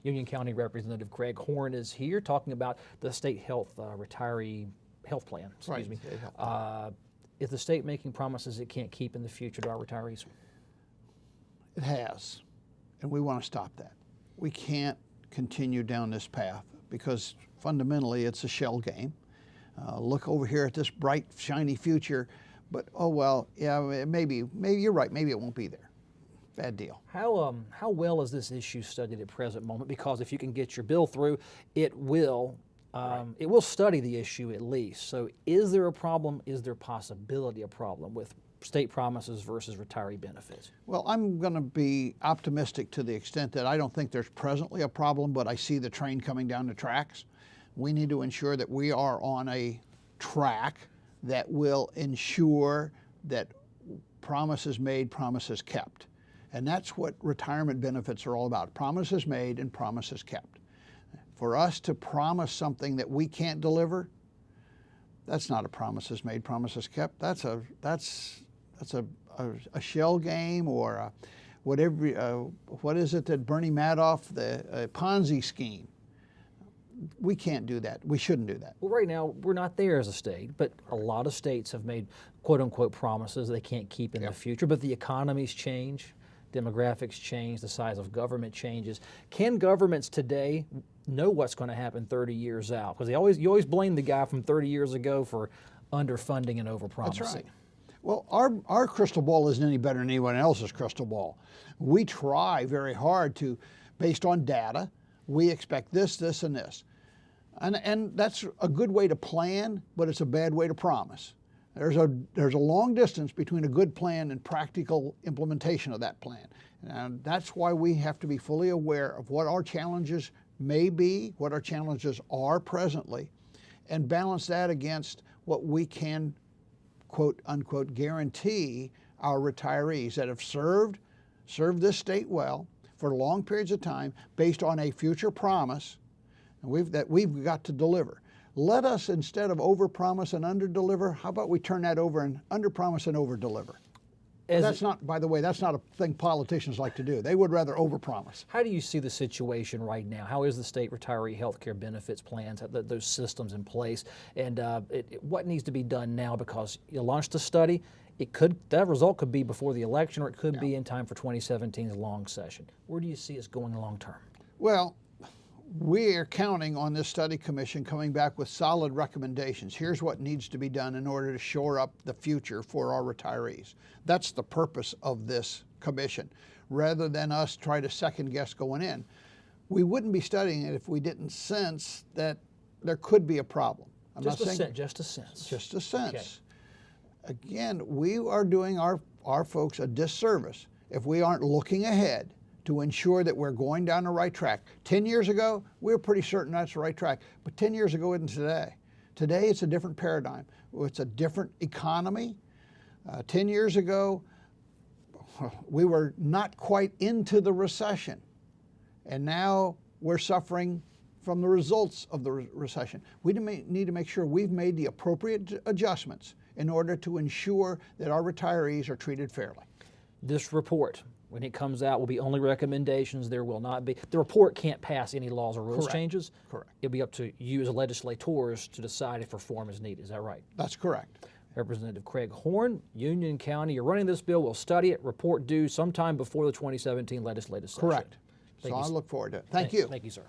Union County Representative Craig Horn is here talking about the state health retiree health plan. Excuse me. Is the state making promises it can't keep in the future to our retirees? It has, and we want to stop that. We can't continue down this path because fundamentally it's a shell game. Look over here at this bright, shiny future, but oh well, yeah, maybe you're right. Maybe it won't be there. Bad deal. How well is this issue studied at present moment? Because if you can get your bill through, it will study the issue at least. So is there a problem? Is there possibility a problem with state promises versus retiree benefits? Well, I'm going to be optimistic to the extent that I don't think there's presently a problem, but I see the train coming down the tracks. We need to ensure that we are on a track that will ensure that promises made, promises kept. And that's what retirement benefits are all about. Promises made and promises kept. For us to promise something that we can't deliver, that's not a promises made, promises kept. That's a shell game, or a whatever. What is it that Bernie Madoff, the Ponzi scheme? We can't do that. We shouldn't do that. Well, right now we're not there as a state, but a lot of states have made quote unquote promises they can't keep in the future. But the economies change, demographics change, the size of government changes. Can governments today know what's going to happen 30 years out? Because you always blame the guy from 30 years ago for underfunding and overpromising. That's right. Well, our crystal ball isn't any better than anyone else's crystal ball. We try very hard to, based on data, we expect this, this, and this. And that's a good way to plan, but it's a bad way to promise. There's a long distance between a good plan and practical implementation of that plan. And that's why we have to be fully aware of what our challenges may be, what our challenges are presently, and balance that against what we can, quote unquote, guarantee our retirees that have served this state well for long periods of time based on a future promise that we've got to deliver. Let us, instead of overpromise and underdeliver, how about we turn that over and underpromise and overdeliver? That's not, by the way, that's not a thing politicians like to do. They would rather overpromise. How do you see the situation right now? How is the state retiree health care benefits plans, those systems in place? And what needs to be done now? Because you launched a study. That result could be before the election, or it could be in time for 2017's long session. Where do you see us going long term? Well, we're counting on this study commission coming back with solid recommendations. Here's what needs to be done in order to shore up the future for our retirees. That's the purpose of this commission, rather than us try to second guess going in. We wouldn't be studying it if we didn't sense that there could be a problem. Just a sense. Just a sense. Okay. Again, we are doing our folks a disservice if we aren't looking ahead to ensure that we're going down the right track. 10 years ago, we were pretty certain that's the right track, but 10 years ago isn't today. Today, it's a different paradigm. It's a different economy. 10 years ago, we were not quite into the recession, and now we're suffering from the results of the recession. We need to make sure we've made the appropriate adjustments in order to ensure that our retirees are treated fairly. This report, when it comes out, will be only recommendations. There will not be, the report can't pass any laws or rules changes. Correct. It'll be up to you as legislators to decide if reform is needed. Is that right? That's correct. Representative Craig Horn, Union County, you're running this bill. We'll study it, report due sometime before the 2017 legislative session. Correct. So I look forward to it. Thank you. Thank you, sir.